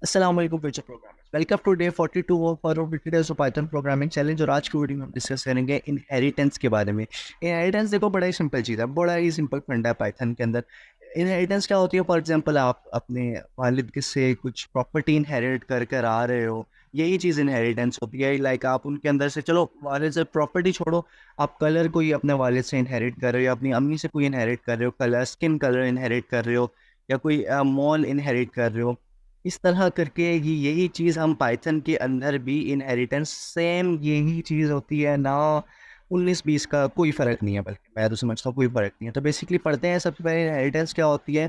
अस्सलाम वालेकुम future programmers, welcome to day 42 of our videos of Python programming challenge. और आज की वीडियो में हम डिस्कस करेंगे इनहेरिटेंस के बारे में। इनहेरिटेंस देखो बड़ा ही सिंपल चीज़ है, बड़ा ही सिंपल फंडा है पाइथन के अंदर। इनहेरिटेंस क्या होती है? फॉर एग्जांपल आप अपने वालिद के से कुछ प्रॉपर्टी इनहेरिट कर कर आ रहे हो, यही चीज़ इनहेरिटेंस होती है। लाइक आप उनके अंदर से, चलो वालिद से प्रॉपर्टी छोड़ो, आप कलर कोई अपने वालिद से इनहेरिट कर रहे हो, या अपनी अम्मी से कोई इनहेरिट कर रहे हो, कलर स्किन कलर इनहेरिट कर रहे हो, या कोई मॉल इनहेरिट कर रहे हो। इस तरह करके ही यही चीज़ हम पाइथन के अंदर भी इनहेरिटेंस सेम यही चीज़ होती है ना। 19-20 का कोई फ़र्क नहीं है, बल्कि मैं तो समझता हूँ कोई फ़र्क नहीं है। तो बेसिकली पढ़ते हैं सबसे पहले इनहेरिटेंस क्या होती है।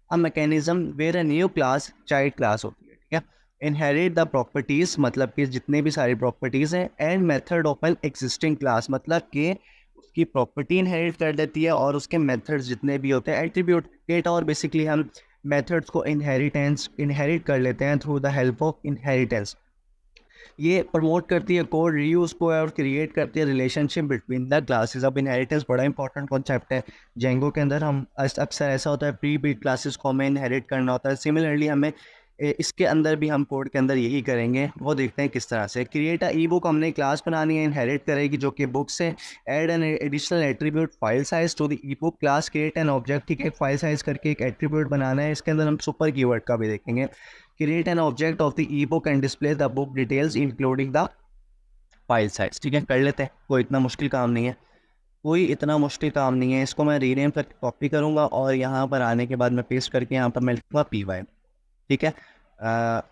A mechanism where a new class child class होती है, ठीक है। इनहेरिट द प्रॉपर्टीज़ मतलब कि जितने भी सारी प्रॉपर्टीज़ हैं, and method of an existing class मतलब कि उसकी प्रॉपर्टी इनहेरिट कर देती है, और उसके मेथड्स जितने भी होते हैं, एट्रीब्यूट डेटा, और बेसिकली हम मेथड्स को इनहेरिट कर लेते हैं through the help of inheritance. ये प्रमोट करती है कोड रीयूज को, और क्रिएट करती है रिलेशनशिप बिटवीन द क्लासेस। अब इनहेरिटेंस बड़ा इंपॉर्टेंट कॉन्सेप्ट है जेंगो के अंदर। हम अक्सर ऐसा होता है प्री बीट क्लासेस को हमें इनहेरिट करना होता है। सिमिलरली हमें इसके अंदर भी हम कोड के अंदर यही करेंगे, वो देखते हैं किस तरह से। क्रिएट अ ई बुक, हमने क्लास बनानी है, इनहेरिट करेगी जो कि बुक से। Add an additional attribute file size to the e book class. Create an object, ठीक है, फाइल साइज करके एक एट्रीब्यूट बनाना है। इसके अंदर हम सुपर कीवर्ड का भी देखेंगे। Create an object of the e book and display the book details including the file size. ठीक है, कर लेते हैं, कोई इतना मुश्किल काम नहीं है, कोई इतना मुश्किल काम नहीं है। इसको मैं रीनेम करके कॉपी करूँगा, और यहाँ पर आने के बाद मैं पेस्ट करके यहाँ पर मैं लिखूँगा पी वाई। ठीक है,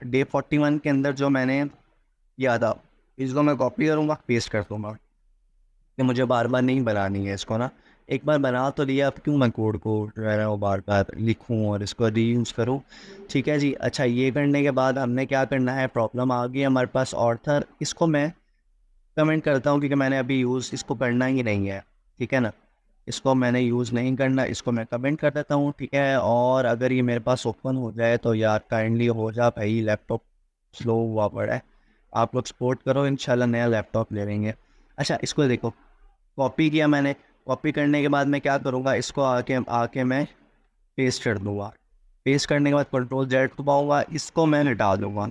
डे 41 के अंदर जो मैंने किया था, इसको मैं कॉपी करूँगा, पेस्ट कर दूँगा, कि मुझे बार बार नहीं बनानी है इसको ना। एक बार बना तो लिया, अब क्यों मैं कोड को जो है ना वो बार बार लिखूँ और इसको रीयूज़ करूँ। ठीक है जी। अच्छा, ये करने के बाद हमने क्या करना है, प्रॉब्लम आ गई हमारे पास ऑर्थर। इसको मैं कमेंट करता हूँ, क्योंकि मैंने अभी यूज़ इसको करना ही नहीं है। ठीक है ना, इसको मैंने यूज़ नहीं करना, इसको मैं कमेंट कर देता हूँ। ठीक है, और अगर ये मेरे पास ओपन हो जाए तो यार काइंडली हो जा भाई, लैपटॉप स्लो हुआ पड़ा है। आप लोग सपोर्ट करो, इंशाल्लाह नया लैपटॉप ले लेंगे। अच्छा, इसको देखो, कॉपी किया मैंने। कॉपी करने के बाद मैं क्या करूँगा, इसको आके आके मैं पेस्ट कर दूँगा। पेस्ट करने के बाद कंट्रोल जेड दबाऊँगा, इसको मैं हटा दूँगा।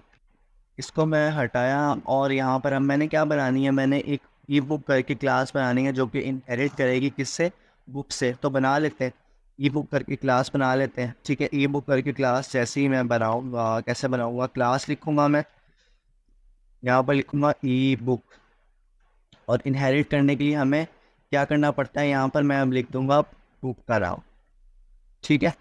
इसको मैं हटाया, और यहाँ पर अब मैंने क्या बनानी है, मैंने एक ई बुक करके क्लास बनानी है, जो कि इनहेरिट करेगी किससे, बुक से। तो बना लेते हैं, ई बुक करके क्लास बना लेते हैं। ठीक है, ई बुक करके क्लास जैसे ही मैं बनाऊँगा, कैसे बनाऊँगा, क्लास लिखूँगा मैं, यहाँ पर लिखूँगा ई बुक। और इनहेरिट करने के लिए हमें क्या करना पड़ता है, यहाँ पर मैं अब लिख दूँगा बुक का नाम। ठीक है,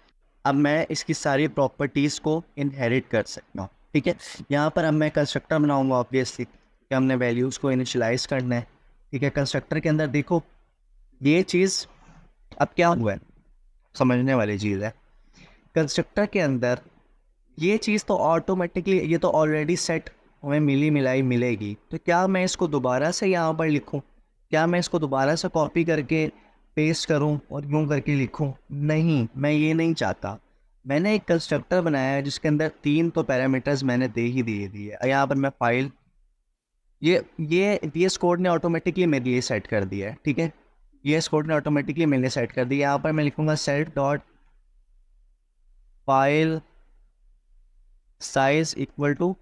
अब मैं इसकी सारी प्रॉपर्टीज़ को इनहेरिट कर सकता हूँ। ठीक है, यहाँ पर अब मैं कंस्ट्रक्टर बनाऊँगा ऑब्वियसली, कि हमने वैल्यूज़ को इनिशियलाइज़ करना है। ठीक है, कंस्ट्रक्टर के अंदर देखो ये चीज़ अब क्या हुआ है, समझने वाली चीज़ है। कंस्ट्रक्टर के अंदर ये चीज़ तो ऑटोमेटिकली, ये तो ऑलरेडी सेट हमें मिली मिलाई मिलेगी। तो क्या मैं इसको दोबारा से यहाँ पर लिखूँ? क्या मैं इसको दोबारा से कॉपी करके पेस्ट करूँ और यूँ करके लिखूँ? नहीं, मैं ये नहीं चाहता। मैंने एक कंस्ट्रक्टर बनाया है जिसके अंदर 3 तो पैरामीटर्स मैंने दे ही दिए। यहाँ पर मैं फाइल, ये VS कोड ने ऑटोमेटिकली मेरे लिए सेट कर दिया है। ठीक है, VS कोड ने ऑटोमेटिकली मेरे लिए सेट कर दिया। यहाँ पर मैं लिखूँगा set dot file size equal to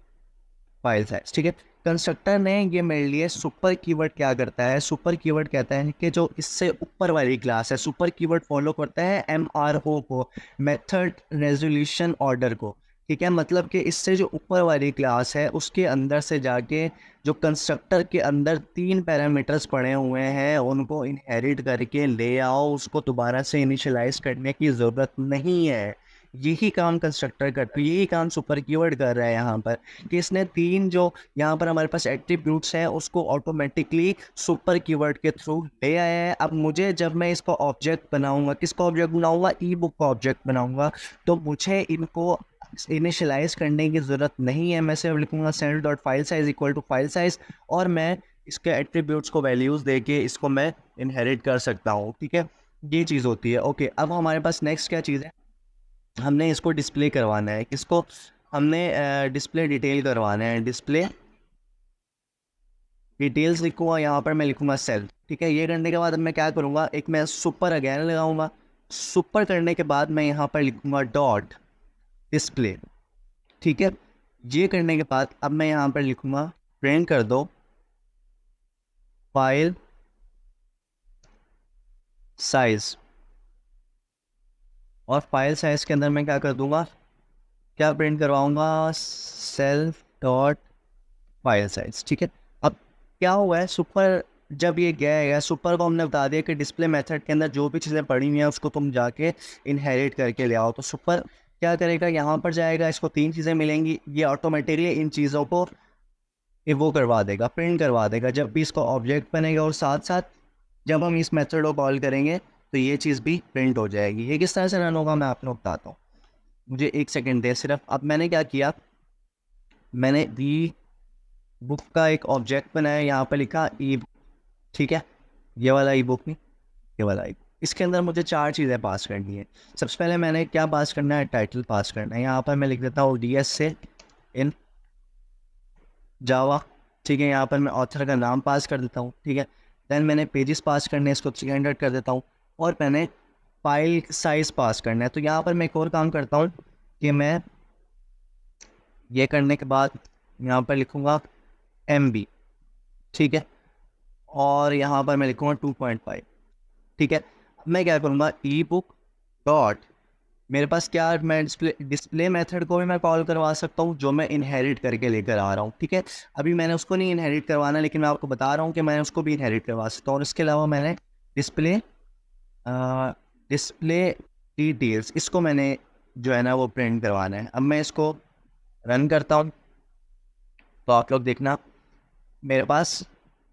file size. ठीक है, कंस्ट्रक्टर ने ये मेरे लिए सुपर कीवर्ड क्या करता है, सुपर कीवर्ड कहता है कि जो इससे ऊपर वाली क्लास है, सुपर कीवर्ड फॉलो करता है MRO को, मेथड रेजोल्यूशन ऑर्डर को। ठीक है, मतलब कि इससे जो ऊपर वाली क्लास है उसके अंदर से जाके जो कंस्ट्रक्टर के अंदर 3 पैरामीटर्स पड़े हुए हैं उनको इनहेरिट करके ले आओ, उसको दोबारा से इनिशियलाइज करने की ज़रूरत नहीं है। यही काम कंस्ट्रक्टर करता है, यही काम सुपर कीवर्ड कर रहा है यहाँ पर, कि इसने 3 जो यहाँ पर हमारे पास एट्रीब्यूट्स हैं उसको ऑटोमेटिकली सुपर कीवर्ड के थ्रू ले आया है। अब मुझे, जब मैं इसको ऑब्जेक्ट बनाऊंगा, किसका ऑब्जेक्ट बनाऊंगा, ई बुक का ऑब्जेक्ट बनाऊंगा, तो मुझे इनको इनिशियलाइज करने की ज़रूरत नहीं है। मैं सिर्फ लिखूंगा send dot file size equal to file size, और मैं इसके एट्रीब्यूट्स को वैल्यूज़ दे के इसको मैं इनहेरिट कर सकता हूँ। ठीक है, ये चीज़ होती है। ओके, अब हमारे पास नेक्स्ट क्या चीज़ है, हमने इसको डिस्प्ले करवाना है। किसको, हमने डिस्प्ले डिटेल करवाना है। डिस्प्ले डिटेल्स लिखूँगा, यहाँ पर मैं लिखूँगा सेल। ठीक है, ये करने के बाद अब मैं क्या करूँगा, एक मैं सुपर अगेन लगाऊंगा। सुपर करने के बाद मैं यहाँ पर लिखूँगा डॉट डिस्प्ले। ठीक है, ये करने के बाद अब मैं यहाँ पर लिखूँगा प्रिंट कर दो फाइल साइज, और फाइल साइज के अंदर मैं क्या कर दूंगा, क्या प्रिंट करवाऊंगा, सेल्फ डॉट फाइल साइज। ठीक है। अब क्या हुआ है, सुपर जब ये गया है, सुपर को हमने बता दिया कि डिस्प्ले मेथड के अंदर जो भी चीज़ें पड़ी हुई हैं उसको तुम जाके इनहेरिट करके ले आओ। तो सुपर क्या करेगा, यहाँ पर जाएगा, इसको 3 चीज़ें मिलेंगी, ये ऑटोमेटिकली इन चीज़ों को ये वो करवा देगा, प्रिंट करवा देगा जब भी इसको ऑब्जेक्ट बनेगा, और साथ साथ जब हम इस मेथड को कॉल करेंगे तो ये चीज़ भी प्रिंट हो जाएगी। ये किस तरह से रन होगा मैं आपको बताता हूँ, मुझे 1 सेकेंड दे सिर्फ। अब मैंने क्या किया, मैंने ई बुक का एक ऑब्जेक्ट बनाया, यहाँ पर लिखा ई बुक। ठीक है, ये वाला ई बुक नहीं, ये वाला ई बुक। इसके अंदर मुझे 4 चीज़ें पास करनी है। सबसे पहले मैंने क्या पास करना है, टाइटल पास करना है। यहाँ पर मैं लिख देता हूँ DS से इन जावा। ठीक है, यहाँ पर मैं ऑथर का नाम पास कर देता हूँ। ठीक है, देन मैंने पेजेस पास करने हैं, इसको 300 कर देता हूँ, और मैंने फाइल साइज़ पास करना है। तो यहाँ पर मैं एक और काम करता हूँ कि मैं ये करने के बाद यहाँ पर लिखूँगा MB। ठीक है, और यहाँ पर मैं लिखूँगा 2.5। ठीक है, अब मैं क्या करूँगा, ई बुक डॉट, मेरे पास क्या, मैं डिस्प्ले मेथड को भी मैं कॉल करवा सकता हूँ जो मैं इनहेरिट करके लेकर आ रहा हूँ। ठीक है, अभी मैंने उसको नहीं इनहेरिट करवाना, लेकिन मैं आपको बता रहा हूँ कि मैं उसको भी इनहेरिट करवा सकता हूँ। और इसके अलावा मैंने डिस्प्ले डिस्प्ले डिटेल्स, इसको मैंने जो है ना वो प्रिंट करवाना है। अब मैं इसको रन करता हूँ तो आप लोग देखना मेरे पास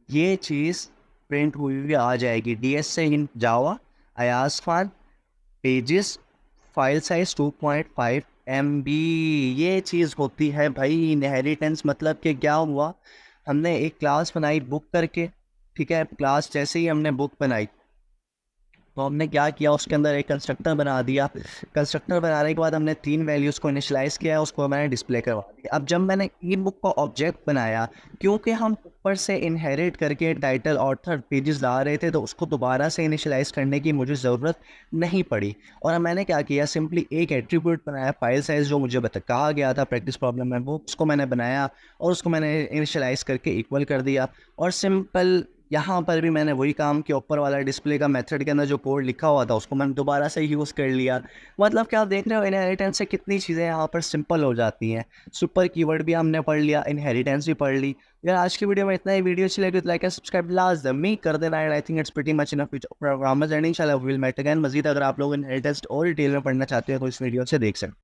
ये चीज़ प्रिंट हुई हुई आ जाएगी, DS से in Java, Ayaz Khan, pages, file size 2.5 MB। ये चीज़ होती है भाई इनहेरिटेंस। मतलब कि क्या हुआ, हमने एक क्लास बनाई बुक करके। ठीक है, क्लास जैसे ही हमने बुक बनाई तो हमने क्या किया, उसके अंदर एक कंस्ट्रक्टर बना दिया। कंस्ट्रक्टर बनाने के बाद हमने 3 वैल्यूज़ को इनिशियलाइज़ किया, उसको मैंने डिस्प्ले करवा दिया। अब जब मैंने ई बुक का ऑब्जेक्ट बनाया, क्योंकि हम ऊपर से इनहेरिट करके टाइटल ऑथर पेजेस ला रहे थे, तो उसको दोबारा से इनिशियलाइज़ करने की मुझे ज़रूरत नहीं पड़ी। और मैंने क्या किया, सिंपली एक एट्रीब्यूट बनाया, फाइल साइज़, जो मुझे कहा गया था प्रैक्टिस प्रॉब्लम में, वो उसको मैंने बनाया और उसको मैंने इनिशियलाइज़ करके इक्वल कर दिया। और सिंपल यहाँ पर भी मैंने वही काम किया, ऊपर वाला डिस्प्ले का मेथड के अंदर जो कोड लिखा हुआ था उसको मैंने दोबारा से यूज़ कर लिया। मतलब क्या आप देख रहे हो, इनहेरिटेंस से कितनी चीज़ें यहाँ पर सिंपल हो जाती हैं। सुपर कीवर्ड भी हमने पढ़ लिया, इनहेरिटेंस भी पढ़ ली। यार आज की वीडियो में इतना ही। वीडियो अच्छी लगी तो लाइक एंड सब्सक्राइब लाजमी कर देना। I think it's pretty much enough programmers and इंशाल्लाह वी विल मेट अगेन। मजीद अगर आप लोग इनहेरिटेंस और डिटेल में पढ़ना चाहते हो तो इस वीडियो से देख सकते हैं।